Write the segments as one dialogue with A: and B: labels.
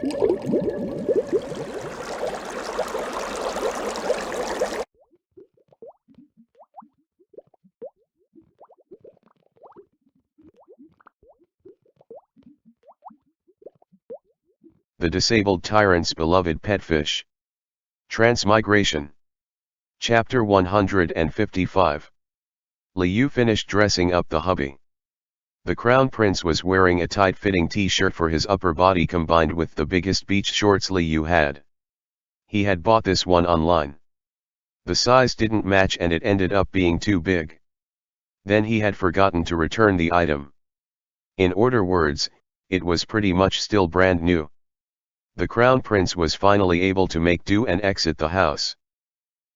A: The disabled tyrant's beloved pet fish. Transmigration. Chapter 155. Liu finished dressing up the hubby. The crown prince was wearing a tight-fitting t-shirt for his upper body combined with the biggest beach shorts Liu had. He had bought this one online. The size didn't match and it ended up being too big. Then he had forgotten to return the item. In other words, it was pretty much still brand new. The crown prince was finally able to make do and exit the house.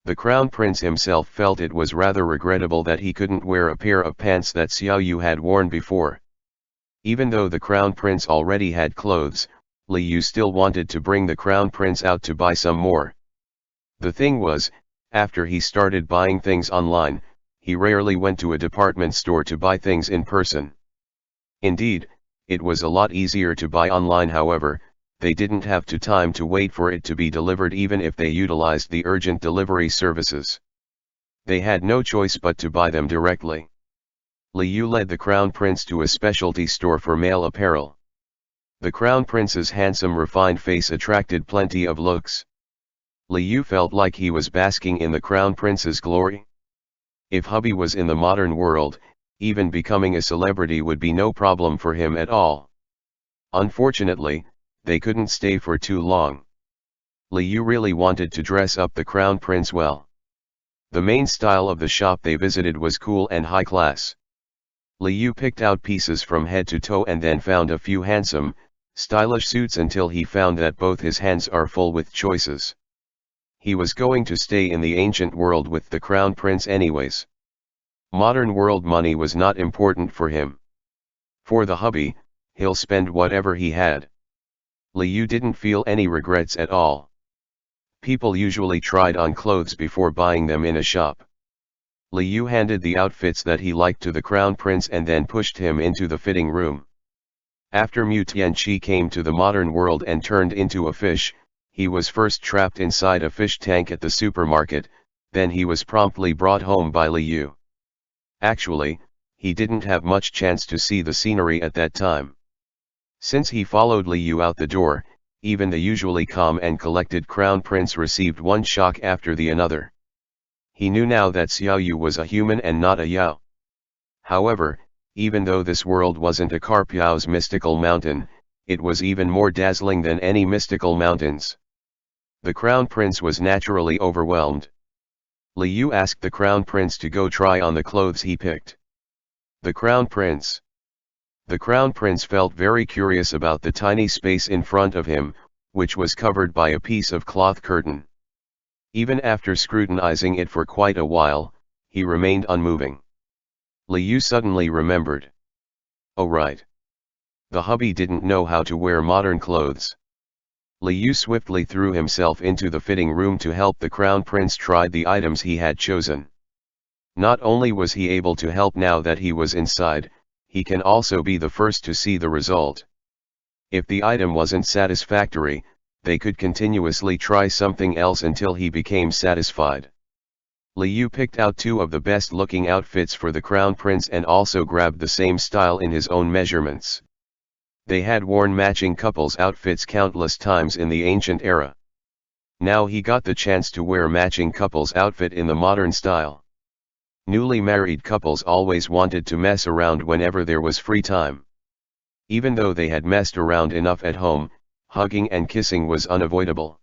A: The crown prince himself felt it was rather regrettable that he couldn't wear a pair of pants that Xiaoyu had worn before. Even though the crown prince already had clothes, Liu still wanted to bring the crown prince out to buy some more. The thing was, after he started buying things online, he rarely went to a department store to buy things in person. Indeed, it was a lot easier to buy online. However, they didn't have time to wait for it to be delivered even if they utilized the urgent delivery services. They had no choice but to buy them directly. Liu led the crown prince to a specialty store for male apparel. The crown prince's handsome refined face attracted plenty of looks. Liu felt like he was basking in the crown prince's glory. If hubby was in the modern world, even becoming a celebrity would be no problem for him at all. Unfortunately, they couldn't stay for too long. Liu really wanted to dress up the crown prince well. The main style of the shop they visited was cool and high class. Liu picked out pieces from head to toe and then found a few handsome, stylish suits until he found that both his hands are full with choices. He was going to stay in the ancient world with the crown prince anyways. Modern world money was not important for him. For the hubby, he'll spend whatever he had. Liu didn't feel any regrets at all. People usually tried on clothes before buying them in a shop. Liu handed the outfits that he liked to the crown prince and then pushed him into the fitting room. After Mu Tianqi came to the modern world and turned into a fish, he was first trapped inside a fish tank at the supermarket, then he was promptly brought home by Liu. Actually, he didn't have much chance to see the scenery at that time. Since he followed Liu out the door, even the usually calm and collected crown prince received one shock after the another. He knew now that Xiaoyu was a human and not a Yao. However, even though this world wasn't a Carpiao's mystical mountain, it was even more dazzling than any mystical mountains. The crown prince was naturally overwhelmed. Liu asked the crown prince to go try on the clothes he picked. The crown prince felt very curious about the tiny space in front of him, which was covered by a piece of cloth curtain. Even after scrutinizing it for quite a while, he remained unmoving. Liu suddenly remembered. Oh right. The hubby didn't know how to wear modern clothes. Liu swiftly threw himself into the fitting room to help the crown prince try the items he had chosen. Not only was he able to help now that he was inside, he can also be the first to see the result. If the item wasn't satisfactory, they could continuously try something else until he became satisfied. Liu picked out two of the best looking outfits for the crown prince and also grabbed the same style in his own measurements. They had worn matching couples' outfits countless times in the ancient era. Now he got the chance to wear matching couples' outfit in the modern style. Newly married couples always wanted to mess around whenever there was free time. Even though they had messed around enough at home, hugging and kissing was unavoidable.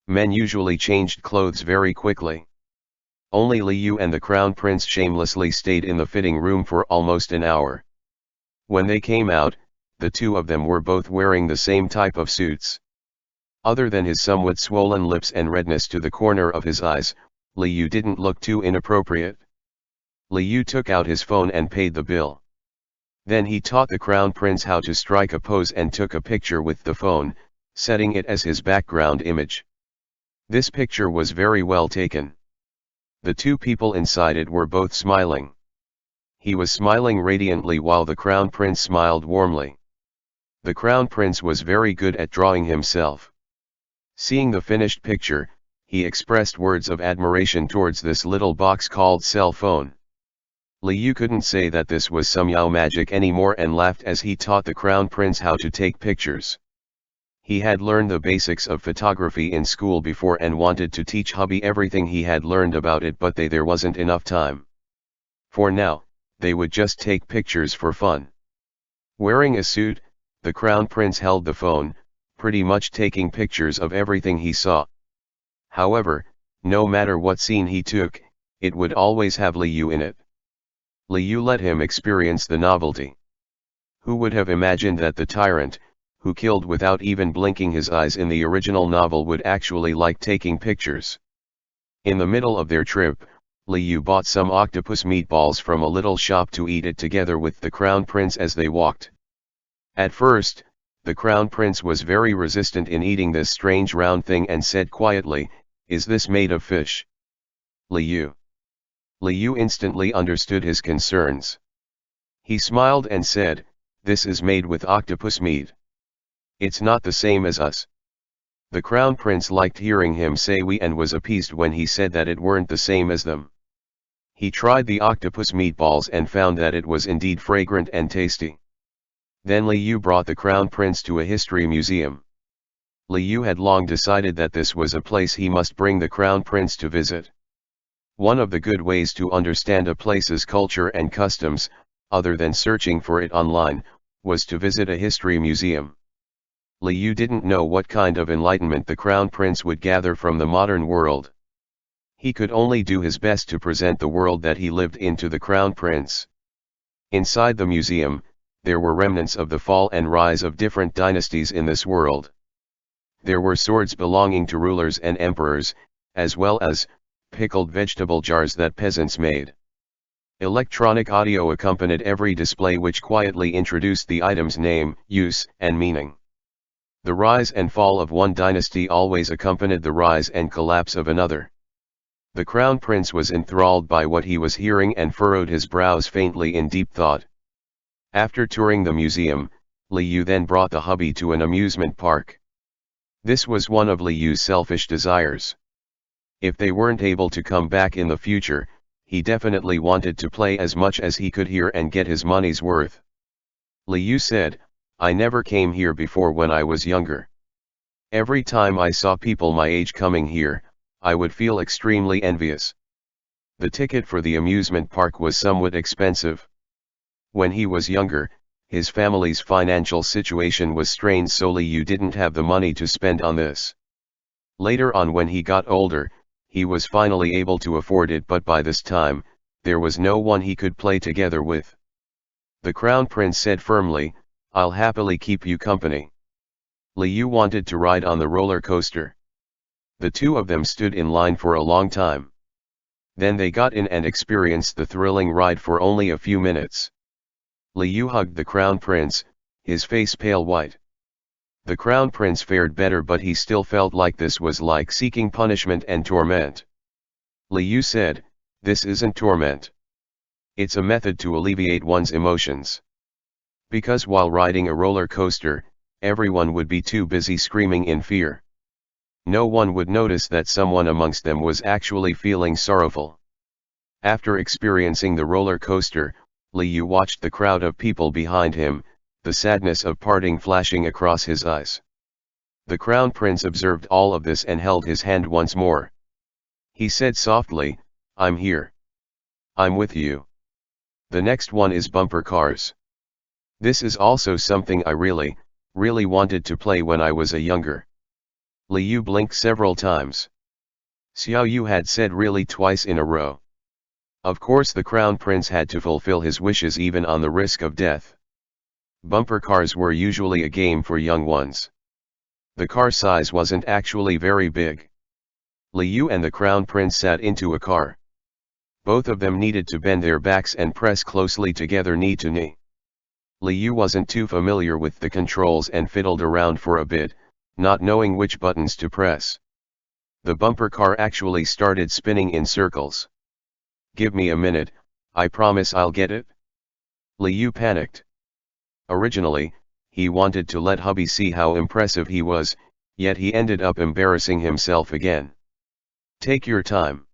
A: Men usually changed clothes very quickly. Only Liu and the crown prince shamelessly stayed in the fitting room for almost an hour. When they came out, the two of them were both wearing the same type of suits. Other than his somewhat swollen lips and redness to the corner of his eyes, Liu didn't look too inappropriate. Liu took out his phone and paid the bill. Then he taught the crown prince how to strike a pose and took a picture with the phone, setting it as his background image. This picture was very well taken. The two people inside it were both smiling. He was smiling radiantly while the crown prince smiled warmly. The Crown Prince was very good at drawing himself. Seeing the finished picture, he expressed words of admiration towards this little box called cell phone. Liu couldn't say that this was some Yao magic anymore and laughed as he taught the Crown Prince how to take pictures. He had learned the basics of photography in school before and wanted to teach hubby everything he had learned about it, but there wasn't enough time. For now, they would just take pictures for fun. Wearing a suit, the Crown Prince held the phone, pretty much taking pictures of everything he saw. However, no matter what scene he took, it would always have Liu in it. Liu let him experience the novelty. Who would have imagined that the tyrant, who killed without even blinking his eyes in the original novel, would actually like taking pictures? In the middle of their trip, Liu bought some octopus meatballs from a little shop to eat it together with the Crown Prince as they walked. At first, the Crown Prince was very resistant in eating this strange round thing and said quietly, "Is this made of fish?" Liu instantly understood his concerns. He smiled and said, "This is made with octopus meat. It's not the same as us." The Crown Prince liked hearing him say we and was appeased when he said that it weren't the same as them. He tried the octopus meatballs and found that it was indeed fragrant and tasty. Then Liu brought the Crown Prince to a history museum. Liu had long decided that this was a place he must bring the Crown Prince to visit. One of the good ways to understand a place's culture and customs, other than searching for it online, was to visit a history museum. Liu didn't know what kind of enlightenment the Crown Prince would gather from the modern world. He could only do his best to present the world that he lived in to the Crown Prince. Inside the museum, there were remnants of the fall and rise of different dynasties in this world. There were swords belonging to rulers and emperors, as well as pickled vegetable jars that peasants made. Electronic audio accompanied every display, which quietly introduced the item's name, use, and meaning. The rise and fall of one dynasty always accompanied the rise and collapse of another. The Crown Prince was enthralled by what he was hearing and furrowed his brows faintly in deep thought. After touring the museum, Liu then brought the hubby to an amusement park. This was one of Liu's selfish desires. If they weren't able to come back in the future, he definitely wanted to play as much as he could here and get his money's worth. Liu said, "I never came here before when I was younger. Every time I saw people my age coming here, I would feel extremely envious." The ticket for the amusement park was somewhat expensive. When he was younger, his family's financial situation was strained, so Liu didn't have the money to spend on this. Later on, when he got older, he was finally able to afford it, but by this time, there was no one he could play together with. The Crown Prince said firmly, "I'll happily keep you company." Liu wanted to ride on the roller coaster. The two of them stood in line for a long time. Then they got in and experienced the thrilling ride for only a few minutes. Liu hugged the Crown Prince, his face pale white. The Crown Prince fared better, but he still felt like this was like seeking punishment and torment. Liu said, "This isn't torment. It's a method to alleviate one's emotions." Because while riding a roller coaster, everyone would be too busy screaming in fear. No one would notice that someone amongst them was actually feeling sorrowful. After experiencing the roller coaster, Liu watched the crowd of people behind him, the sadness of parting flashing across his eyes. The Crown Prince observed all of this and held his hand once more. He said softly, "I'm here. I'm with you. The next one is bumper cars. This is also something I really wanted to play when I was a younger." Liu blinked several times. Xiao Yu had said really twice in a row. Of course the Crown Prince had to fulfill his wishes even on the risk of death. Bumper cars were usually a game for young ones. The car size wasn't actually very big. Liu and the Crown Prince sat into a car. Both of them needed to bend their backs and press closely together knee to knee. Liu wasn't too familiar with the controls and fiddled around for a bit, not knowing which buttons to press. The bumper car actually started spinning in circles. "Give me a minute, I promise I'll get it." Liu panicked. Originally, he wanted to let hubby see how impressive he was, yet he ended up embarrassing himself again. Take your time.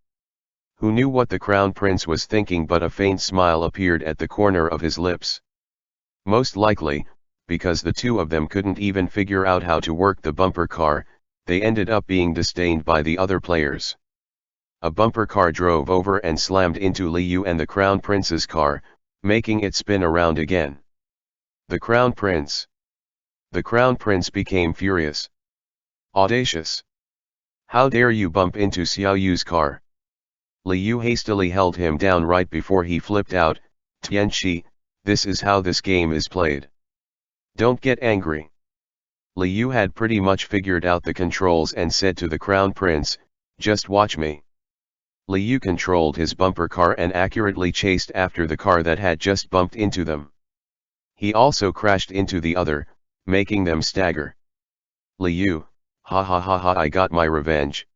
A: Who knew what the crown prince was thinking, but a faint smile appeared at the corner of his lips. Most likely, because the two of them couldn't even figure out how to work the bumper car, they ended up being disdained by the other players. A bumper car drove over and slammed into Liu and the crown prince's car, making it spin around again. The crown prince. The crown prince became furious. Audacious. How dare you bump into Xiaoyu's car? Liu hastily held him down right before he flipped out. Tianqi, this is how this game is played. Don't get angry. Liu had pretty much figured out the controls and said to the crown prince, just watch me. Liu controlled his bumper car and accurately chased after the car that had just bumped into them. He also crashed into the other, making them stagger. Liu, ha ha ha ha, I got my revenge.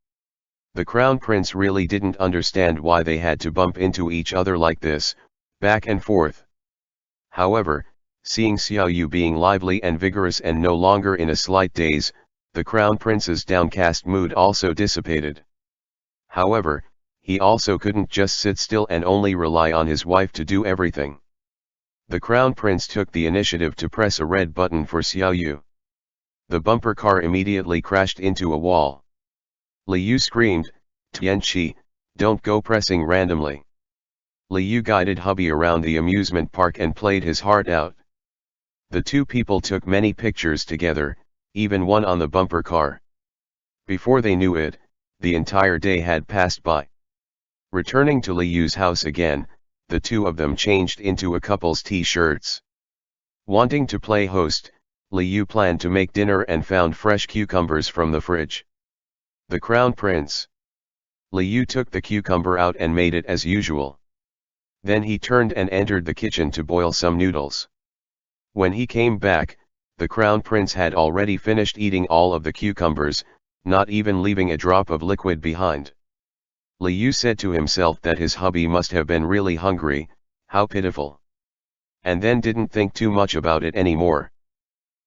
A: The crown prince really didn't understand why they had to bump into each other like this, back and forth. However, seeing Xiaoyu being lively and vigorous and no longer in a slight daze, the crown prince's downcast mood also dissipated. However, he also couldn't just sit still and only rely on his wife to do everything. The crown prince took the initiative to press a red button for Xiaoyu. The bumper car immediately crashed into a wall. Liu screamed, Tianqi, don't go pressing randomly. Liu guided hubby around the amusement park and played his heart out. The two people took many pictures together, even one on the bumper car. Before they knew it, the entire day had passed by. Returning to Liu's house again, the two of them changed into a couple's t-shirts. Wanting to play host, Liu planned to make dinner and found fresh cucumbers from the fridge. The crown prince. Liu took the cucumber out and made it as usual. Then he turned and entered the kitchen to boil some noodles. When he came back, the crown prince had already finished eating all of the cucumbers, not even leaving a drop of liquid behind. Liu said to himself that his hubby must have been really hungry, how pitiful. And then didn't think too much about it anymore.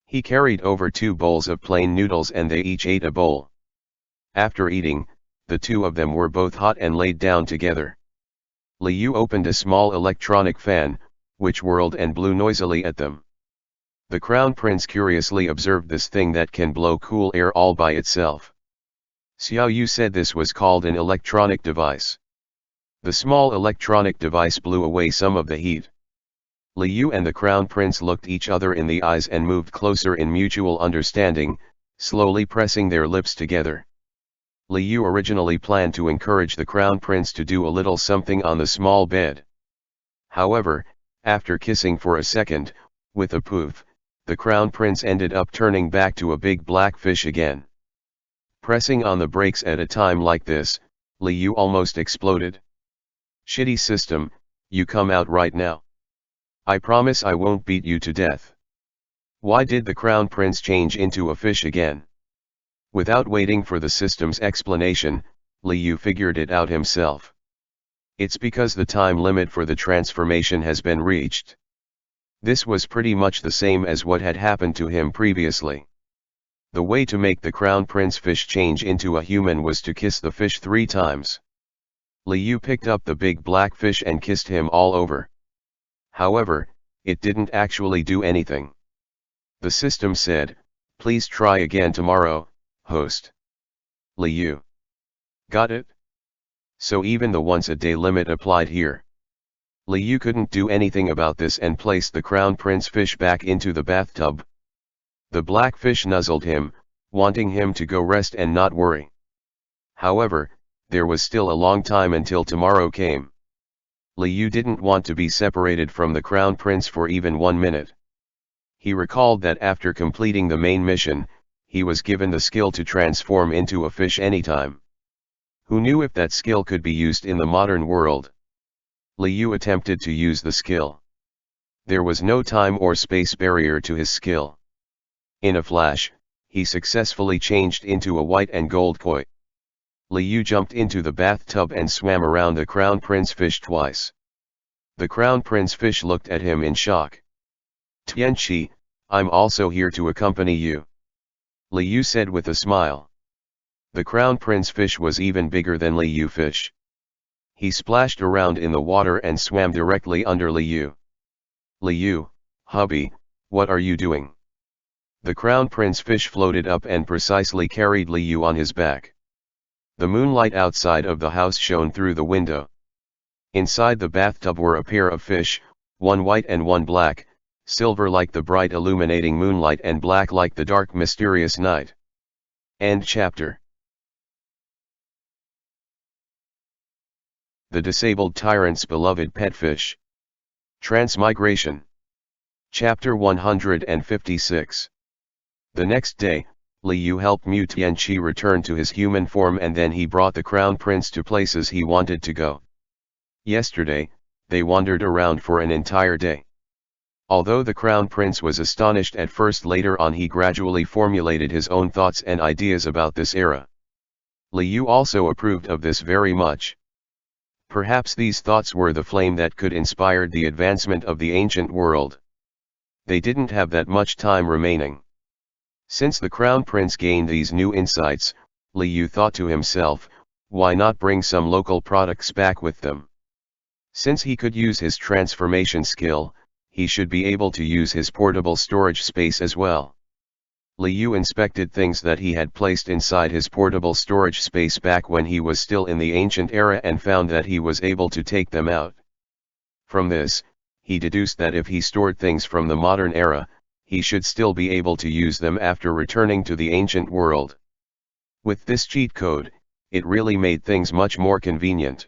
A: He carried over 2 bowls of plain noodles and they each ate a bowl. After eating, the two of them were both hot and laid down together. Liu opened a small electronic fan, which whirled and blew noisily at them. The crown prince curiously observed this thing that can blow cool air all by itself. Xiaoyu said this was called an electronic device. The small electronic device blew away some of the heat. Liu and the crown prince looked each other in the eyes and moved closer in mutual understanding, slowly pressing their lips together. Liu originally planned to encourage the crown prince to do a little something on the small bed. However, after kissing for a second, with a poof, the crown prince ended up turning back to a big black fish again. Pressing on the brakes at a time like this, Liu almost exploded. Shitty system, you come out right now. I promise I won't beat you to death. Why did the crown prince change into a fish again? Without waiting for the system's explanation, Liu figured it out himself. It's because the time limit for the transformation has been reached. This was pretty much the same as what had happened to him previously. The way to make the crown prince fish change into a human was to kiss the fish 3 times. Liu picked up the big black fish and kissed him all over. However, it didn't actually do anything. The system said, please try again tomorrow, host. Liu. Got it? So even the once-a-day limit applied here. Liu couldn't do anything about this and placed the crown prince fish back into the bathtub. The black fish nuzzled him, wanting him to go rest and not worry. However, there was still a long time until tomorrow came. Liu didn't want to be separated from the crown prince for even 1 minute. He recalled that after completing the main mission, he was given the skill to transform into a fish anytime. Who knew if that skill could be used in the modern world? Liu attempted to use the skill. There was no time or space barrier to his skill. In a flash, he successfully changed into a white and gold koi. Liu jumped into the bathtub and swam around the crown prince fish twice. The crown prince fish looked at him in shock. Tianqi, I'm also here to accompany you. Liu said with a smile. The Crown Prince fish was even bigger than Liu fish. He splashed around in the water and swam directly under Liu. Liu, hubby, what are you doing? The Crown Prince fish floated up and precisely carried Liu on his back. The moonlight outside of the house shone through the window. Inside the bathtub were a pair of fish, one white and one black, silver like the bright illuminating moonlight and black like the dark mysterious night. End chapter. The disabled tyrant's beloved pet fish. Transmigration. Chapter 156. The next day, Liu helped Mu Tianqi return to his human form, and then he brought the Crown Prince to places he wanted to go. Yesterday, they wandered around for an entire day. Although the Crown Prince was astonished at first, later on he gradually formulated his own thoughts and ideas about this era. Liu also approved of this very much. Perhaps these thoughts were the flame that could inspire the advancement of the ancient world. They didn't have that much time remaining. Since the Crown Prince gained these new insights, Liu thought to himself, why not bring some local products back with them? Since he could use his transformation skill, he should be able to use his portable storage space as well. Liu inspected things that he had placed inside his portable storage space back when he was still in the ancient era and found that he was able to take them out. From this, he deduced that if he stored things from the modern era, he should still be able to use them after returning to the ancient world. With this cheat code, it really made things much more convenient.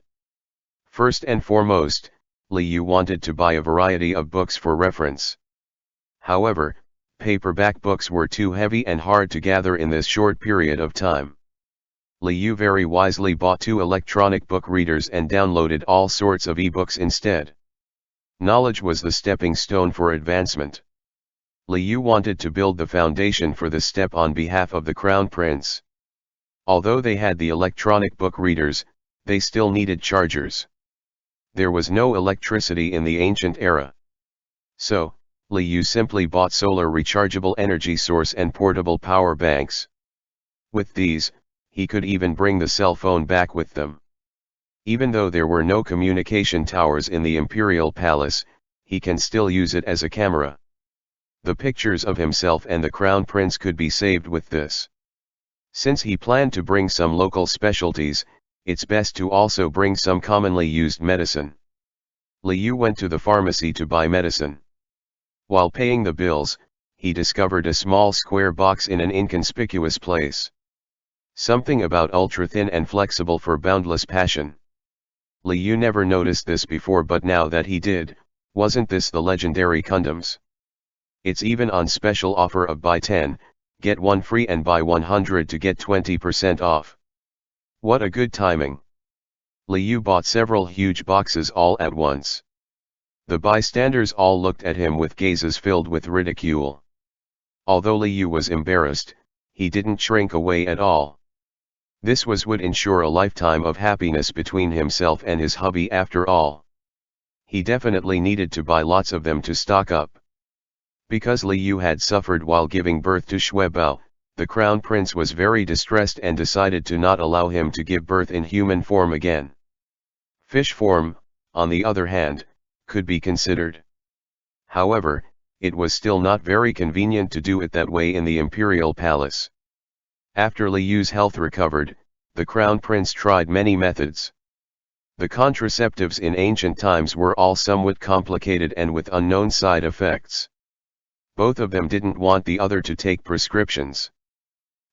A: First and foremost, Liu wanted to buy a variety of books for reference. However, paperback books were too heavy and hard to gather in this short period of time. Liu very wisely bought 2 electronic book readers and downloaded all sorts of e-books instead. Knowledge was the stepping stone for advancement. Liu wanted to build the foundation for this step on behalf of the Crown Prince. Although they had the electronic book readers, they still needed chargers. There was no electricity in the ancient era. So, Liu simply bought solar rechargeable energy source and portable power banks. With these, he could even bring the cell phone back with them. Even though there were no communication towers in the imperial palace, he can still use it as a camera. The pictures of himself and the Crown Prince could be saved with this. Since he planned to bring some local specialties, it's best to also bring some commonly used medicine. Liu went to the pharmacy to buy medicine. While paying the bills, he discovered a small square box in an inconspicuous place. Something about ultra-thin and flexible for boundless passion. Liu never noticed this before, but now that he did, wasn't this the legendary condoms? It's even on special offer of buy 10, get 1 free and buy 100 to get 20% off. What a good timing. Liu bought several huge boxes all at once. The bystanders all looked at him with gazes filled with ridicule. Although Liu was embarrassed, he didn't shrink away at all. This would ensure a lifetime of happiness between himself and his hubby after all. He definitely needed to buy lots of them to stock up. Because Liu had suffered while giving birth to Xuěshān, the Crown Prince was very distressed and decided to not allow him to give birth in human form again. Fish form, on the other hand, could be considered. However, it was still not very convenient to do it that way in the imperial palace. After Liu's health recovered, the Crown Prince tried many methods. The contraceptives in ancient times were all somewhat complicated and with unknown side effects. Both of them didn't want the other to take prescriptions.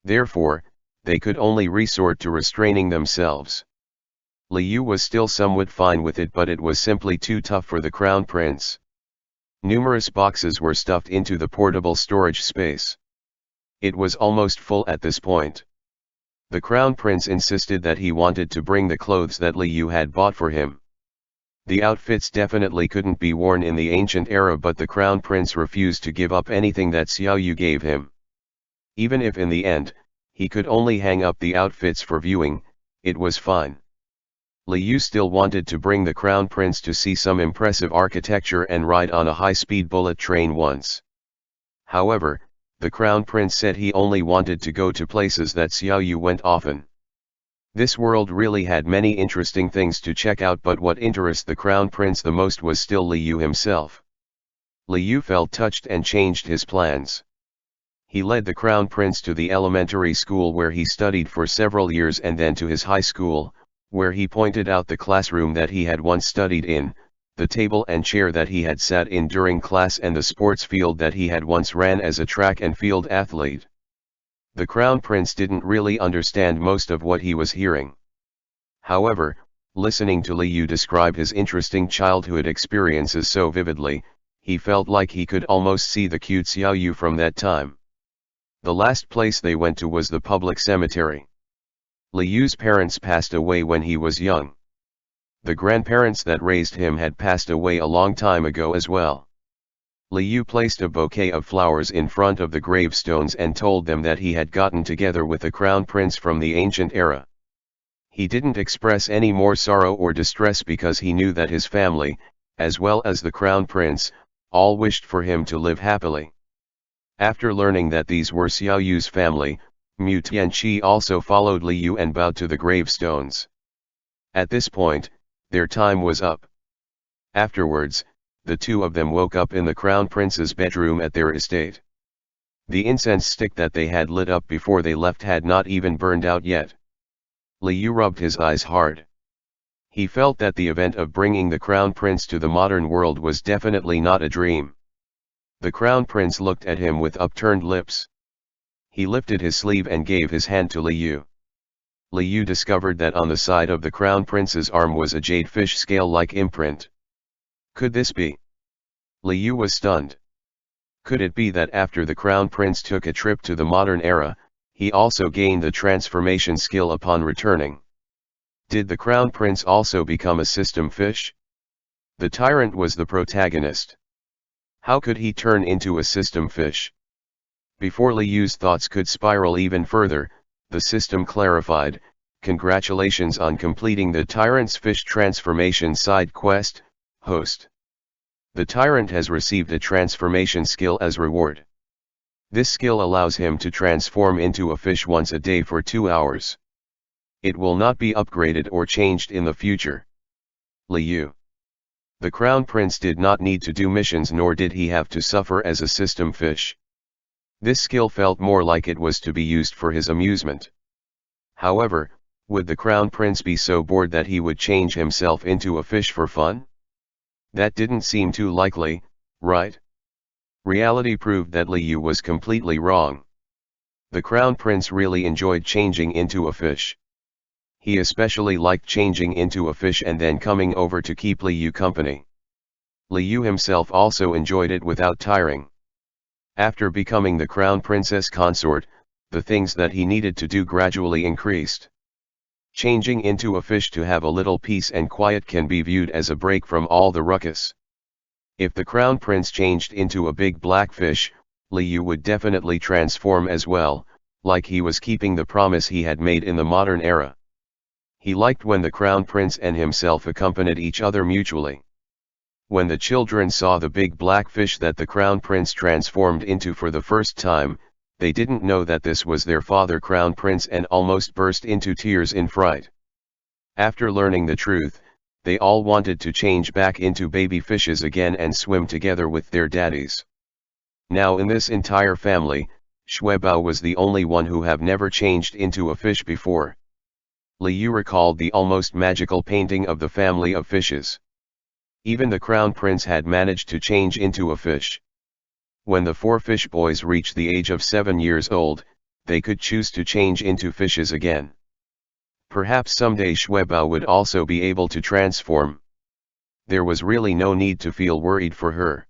A: Therefore, they could only resort to restraining themselves. Liu was still somewhat fine with it, but it was simply too tough for the Crown Prince. Numerous boxes were stuffed into the portable storage space. It was almost full at this point. The Crown Prince insisted that he wanted to bring the clothes that Liu had bought for him. The outfits definitely couldn't be worn in the ancient era, but the Crown Prince refused to give up anything that Xiaoyu gave him. Even if in the end, he could only hang up the outfits for viewing, it was fine. Liu still wanted to bring the Crown Prince to see some impressive architecture and ride on a high-speed bullet train once. However, the Crown Prince said he only wanted to go to places that Xiaoyu went often. This world really had many interesting things to check out, but what interested the Crown Prince the most was still Liu himself. Liu felt touched and changed his plans. He led the Crown Prince to the elementary school where he studied for several years, and then to his high school, where he pointed out the classroom that he had once studied in, the table and chair that he had sat in during class, and the sports field that he had once ran as a track and field athlete. The Crown Prince didn't really understand most of what he was hearing. However, listening to Liu describe his interesting childhood experiences so vividly, he felt like he could almost see the cute Xiaoyu from that time. The last place they went to was the public cemetery. Liu's parents passed away when he was young. The grandparents that raised him had passed away a long time ago as well. Liu placed a bouquet of flowers in front of the gravestones and told them that he had gotten together with the Crown Prince from the ancient era. He didn't express any more sorrow or distress because he knew that his family, as well as the Crown Prince, all wished for him to live happily. After learning that these were Xiaoyu's family, Mu Tianqi also followed Liu and bowed to the gravestones. At this point, their time was up. Afterwards, the two of them woke up in the Crown Prince's bedroom at their estate. The incense stick that they had lit up before they left had not even burned out yet. Liu rubbed his eyes hard. He felt that the event of bringing the Crown Prince to the modern world was definitely not a dream. The Crown Prince looked at him with upturned lips. He lifted his sleeve and gave his hand to Liu. Liu discovered that on the side of the Crown Prince's arm was a jade fish scale-like imprint. Could this be? Liu was stunned. Could it be that after the Crown Prince took a trip to the modern era, he also gained the transformation skill upon returning? Did the Crown Prince also become a system fish? The Tyrant was the protagonist. How could he turn into a system fish? Before Liu's thoughts could spiral even further, the system clarified, "Congratulations on completing the Tyrant's Fish Transformation Side Quest, host. The Tyrant has received a transformation skill as reward. This skill allows him to transform into a fish once a day for 2 hours. It will not be upgraded or changed in the future." Liu. The Crown Prince did not need to do missions, nor did he have to suffer as a system fish. This skill felt more like it was to be used for his amusement. However, would the Crown Prince be so bored that he would change himself into a fish for fun? That didn't seem too likely, right? Reality proved that Liu was completely wrong. The Crown Prince really enjoyed changing into a fish. He especially liked changing into a fish and then coming over to keep Liu company. Liu himself also enjoyed it without tiring. After becoming the Crown Princess consort, the things that he needed to do gradually increased. Changing into a fish to have a little peace and quiet can be viewed as a break from all the ruckus. If the Crown Prince changed into a big black fish, Liu would definitely transform as well, like he was keeping the promise he had made in the modern era. He liked when the Crown Prince and himself accompanied each other mutually. When the children saw the big black fish that the Crown Prince transformed into for the first time, they didn't know that this was their father Crown Prince and almost burst into tears in fright. After learning the truth, they all wanted to change back into baby fishes again and swim together with their daddies. Now in this entire family, Xuěshān was the only one who have never changed into a fish before. Liu recalled the almost magical painting of the family of fishes. Even the Crown Prince had managed to change into a fish. When the 4 fish boys reached the age of 7 years old, they could choose to change into fishes again. Perhaps someday Xuěshān would also be able to transform. There was really no need to feel worried for her.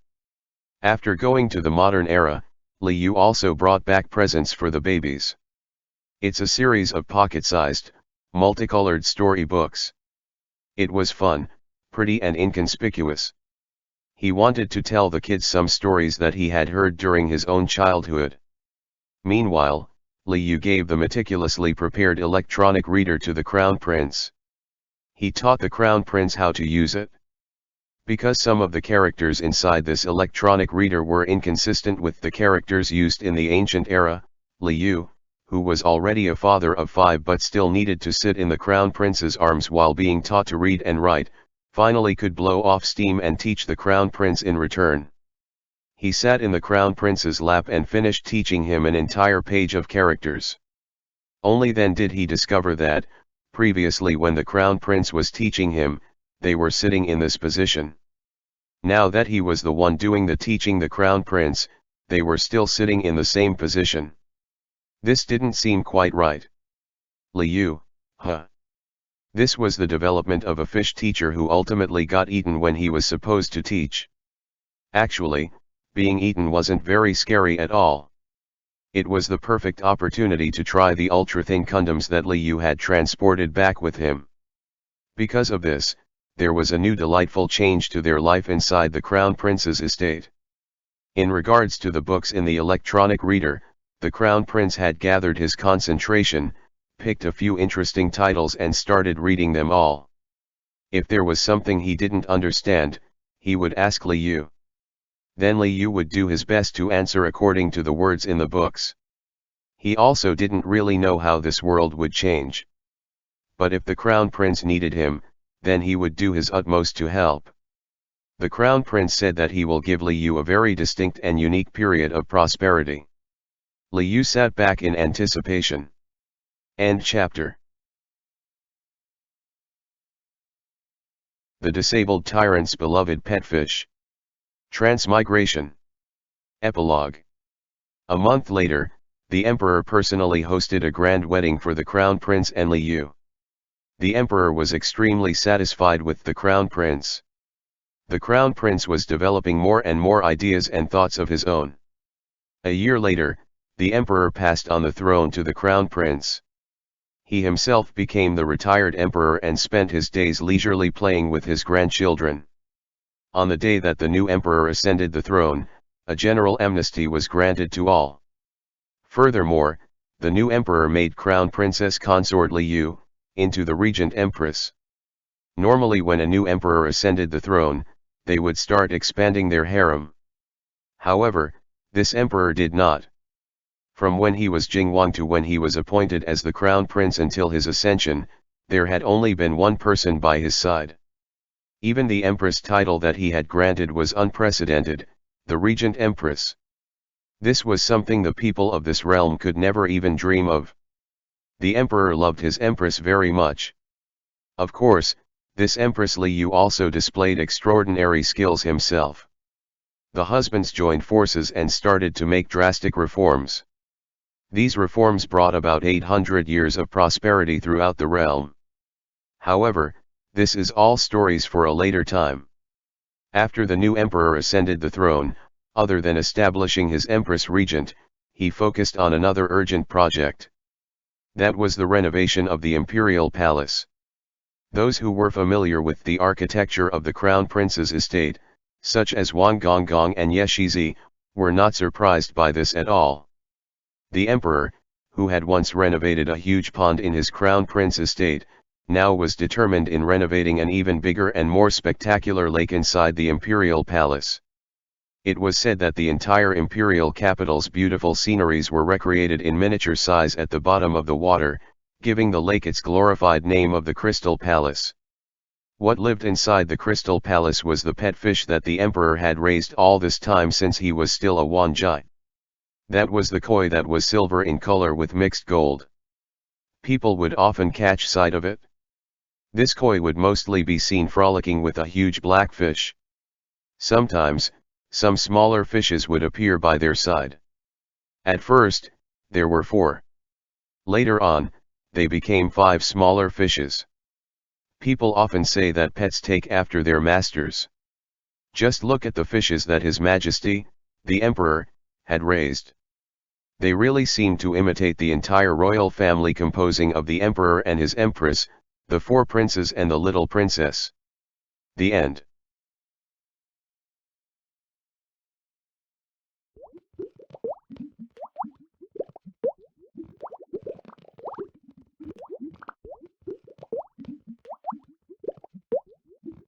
A: After going to the modern era, Liu also brought back presents for the babies. It's a series of pocket-sized, multicolored storybooks. It was fun, pretty and inconspicuous. He wanted to tell the kids some stories that he had heard during his own childhood. Meanwhile, Liu gave the meticulously prepared electronic reader to the Crown Prince. He taught the Crown Prince how to use it. Because some of the characters inside this electronic reader were inconsistent with the characters used in the ancient era, Liu, who was already a father of 5 but still needed to sit in the Crown Prince's arms while being taught to read and write, finally could blow off steam and teach the Crown Prince in return. He sat in the Crown Prince's lap and finished teaching him an entire page of characters. Only then did he discover that, previously when the Crown Prince was teaching him, they were sitting in this position. Now that he was the one doing the teaching the Crown Prince, they were still sitting in the same position. This didn't seem quite right. Liu, huh? This was the development of a fish teacher who ultimately got eaten when he was supposed to teach. Actually, being eaten wasn't very scary at all. It was the perfect opportunity to try the ultra-thin condoms that Liu had transported back with him. Because of this, there was a new delightful change to their life inside the Crown Prince's estate. In regards to the books in the electronic reader, the Crown Prince had gathered his concentration, picked a few interesting titles and started reading them all. If there was something he didn't understand, he would ask Liu. Then Liu would do his best to answer according to the words in the books. He also didn't really know how this world would change. But if the Crown Prince needed him, then he would do his utmost to help. The Crown Prince said that he will give Liu a very distinct and unique period of prosperity. Liu sat back in anticipation. End chapter. The disabled tyrant's beloved pet fish. Transmigration. Epilogue. A month later, the Emperor personally hosted a grand wedding for the Crown Prince and Liu. The Emperor was extremely satisfied with the Crown Prince. The Crown Prince was developing more and more ideas and thoughts of his own. A year later, the Emperor passed on the throne to the Crown Prince. He himself became the retired Emperor and spent his days leisurely playing with his grandchildren. On the day that the new Emperor ascended the throne, a general amnesty was granted to all. Furthermore, the new Emperor made Crown Princess Consort Liu into the Regent Empress. Normally when a new Emperor ascended the throne, they would start expanding their harem. However, this Emperor did not. From when he was Jingwang to when he was appointed as the Crown Prince until his ascension, there had only been one person by his side. Even the Empress title that he had granted was unprecedented, the Regent Empress. This was something the people of this realm could never even dream of. The Emperor loved his Empress very much. Of course, this Empress Liu also displayed extraordinary skills himself. The husbands joined forces and started to make drastic reforms. These reforms brought about 800 years of prosperity throughout the realm. However, this is all stories for a later time. After the new Emperor ascended the throne, other than establishing his Empress Regent, he focused on another urgent project. That was the renovation of the Imperial Palace. Those who were familiar with the architecture of the Crown Prince's estate, such as Wang Gonggong and Ye Shizi, were not surprised by this at all. The Emperor, who had once renovated a huge pond in his Crown Prince estate, now was determined in renovating an even bigger and more spectacular lake inside the Imperial Palace. It was said that the entire imperial capital's beautiful sceneries were recreated in miniature size at the bottom of the water, giving the lake its glorified name of the Crystal Palace. What lived inside the Crystal Palace was the pet fish that the Emperor had raised all this time since he was still a Wanjai. That was the koi that was silver in color with mixed gold. People would often catch sight of it. This koi would mostly be seen frolicking with a huge black fish. Sometimes, some smaller fishes would appear by their side. At first, there were 4. Later on, they became 5 smaller fishes. People often say that pets take after their masters. Just look at the fishes that His Majesty, the Emperor, had raised. They really seemed to imitate the entire royal family composing of the Emperor and his Empress, the 4 princes and the little princess. The end.